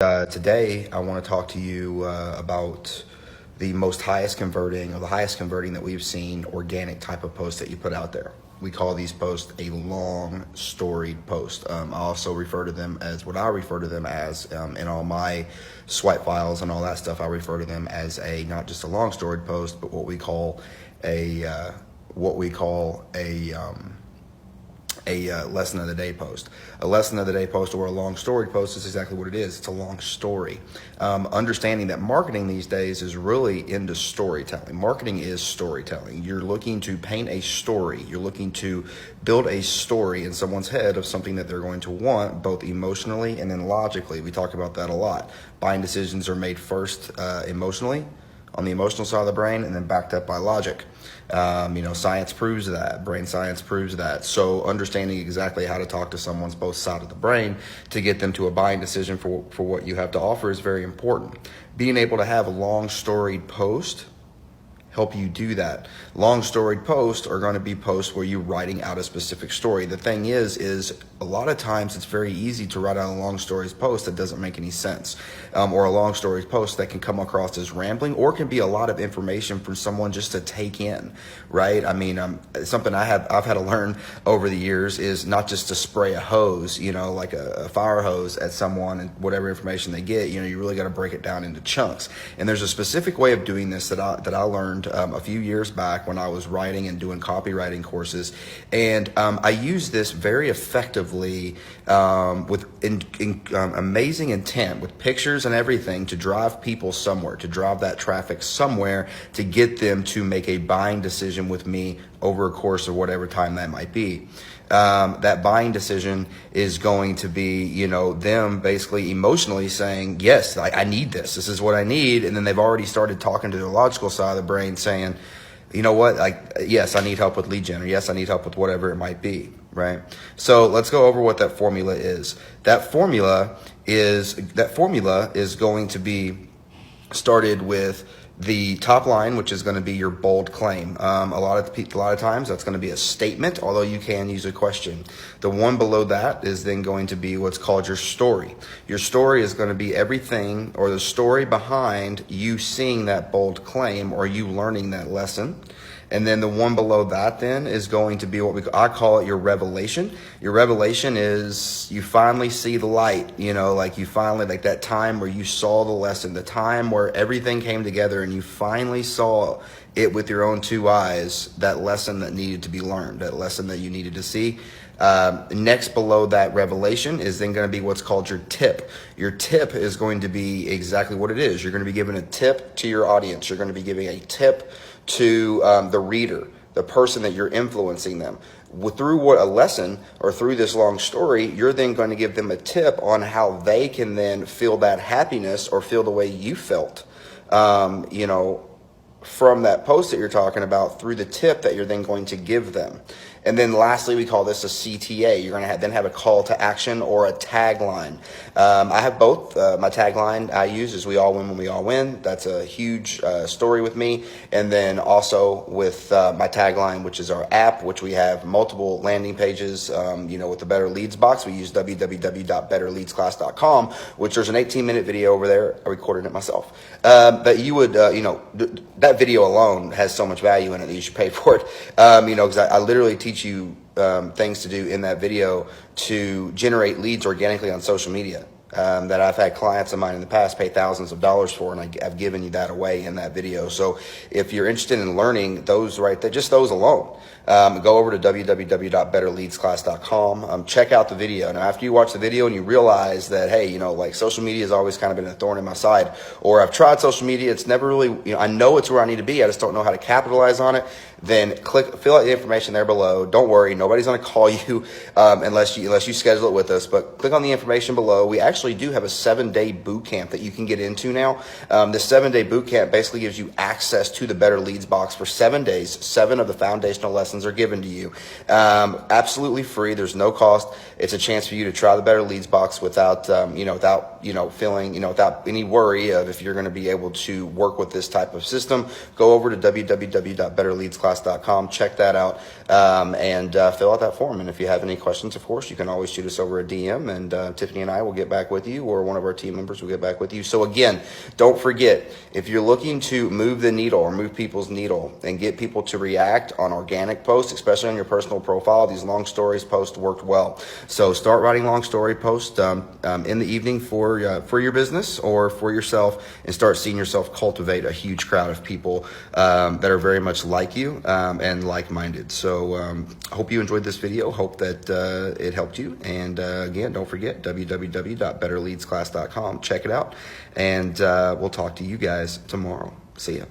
Today, I want to talk to you about the highest converting that we've seen organic type of post that you put out there. We call these posts a long storied post. I also refer to them as in all my swipe files and all that stuff. I refer to them as not just a long storied post, but what we call a lesson of the day post. A lesson of the day post or a long story post is exactly what it is. It's a long story. Understanding that marketing these days is really into storytelling. Marketing is storytelling. You're looking to paint a story. You're looking to build a story in someone's head of something that they're going to want, both emotionally and then logically. We talk about that a lot. Buying decisions are made first emotionally, on the emotional side of the brain, and then backed up by logic. Science proves that. Brain science proves that. So understanding exactly how to talk to someone's both side of the brain to get them to a buying decision for what you have to offer is very important. Being able to have a long storied post help you do that. Long storied posts are going to be posts where you're writing out a specific story. The thing is a lot of times it's very easy to write out a long stories post that doesn't make any sense, or a long stories post that can come across as rambling, or can be a lot of information for someone just to take in, right? I mean, something I've had to learn over the years is not just to spray a hose, like a fire hose at someone and whatever information they get. You really got to break it down into chunks. And there's a specific way of doing this that I learned a few years back when I was writing and doing copywriting courses, and I used this very effectively with amazing intent, with pictures and everything, to drive people somewhere, to drive that traffic somewhere, to get them to make a buying decision with me over a course of whatever time that might be. That buying decision is going to be, them basically emotionally saying, yes, I need this. This is what I need. And then they've already started talking to their logical side of the brain saying, you know what, yes, I need help with lead gen, or yes, I need help with whatever it might be, right? So let's go over what that formula is. That formula is going to be started with the top line, which is going to be your bold claim. A lot of times that's going to be a statement, although you can use a question. The one below that is then going to be what's called your story. Your story is going to be everything, or the story behind you seeing that bold claim or you learning that lesson. And then the one below that then is going to be I call it your revelation. Your revelation is you finally see the light, you finally, like that time where you saw the lesson, the time where everything came together and you finally saw it with your own two eyes, that lesson that needed to be learned, that lesson that you needed to see. Next below that revelation is then going to be what's called your tip. Your tip is going to be exactly what it is. You're going to be giving a tip to your audience. You're going to be giving a tip to the reader, the person that you're influencing them. Through a lesson or through this long story, you're then going to give them a tip on how they can then feel that happiness or feel the way you felt, from that post that you're talking about, through the tip that you're then going to give them. And then lastly, we call this a CTA. You're going to then have a call to action or a tagline. I have both. My tagline I use is "We all win when we all win." That's a huge story with me. And then also with my tagline, which is our app, which we have multiple landing pages. With the Better Leads box, we use www.betterleadsclass.com, which there's an 18-minute video over there. I recorded it myself. But you would, that video alone has so much value in it that you should pay for it. Because I literally teach you things to do in that video to generate leads organically on social media, that I've had clients of mine in the past pay thousands of dollars for, and I've given you that away in that video. So if you're interested in learning those right there, just those alone, go over to www.betterleadsclass.com. Check out the video. Now, after you watch the video and you realize that, hey, social media has always kind of been a thorn in my side, or I've tried social media, it's never really, I know it's where I need to be, I just don't know how to capitalize on it, then fill out the information there below. Don't worry, nobody's going to call you unless you schedule it with us. But click on the information below. We actually do have a 7-day boot camp that you can get into now. This 7-day boot camp basically gives you access to the Better Leads box for 7 days. 7 of the foundational lessons are given to you, absolutely free. There's no cost. It's a chance for you to try the Better Leads box without feeling, without any worry of if you're going to be able to work with this type of system. Go over to www.betterleadsclass.com. betterleadsclass.com. Check that out and fill out that form. And if you have any questions, of course, you can always shoot us over a DM, and Tiffany and I will get back with you, or one of our team members will get back with you. So again, don't forget, if you're looking to move the needle or move people's needle and get people to react on organic posts, especially on your personal profile, these long stories posts worked well. So start writing long story posts in the evening for your business or for yourself, and start seeing yourself cultivate a huge crowd of people that are very much like you and like-minded. So I hope you enjoyed this video. Hope that it helped you. And again, don't forget www.betterleadsclass.com. Check it out, and we'll talk to you guys tomorrow. See ya.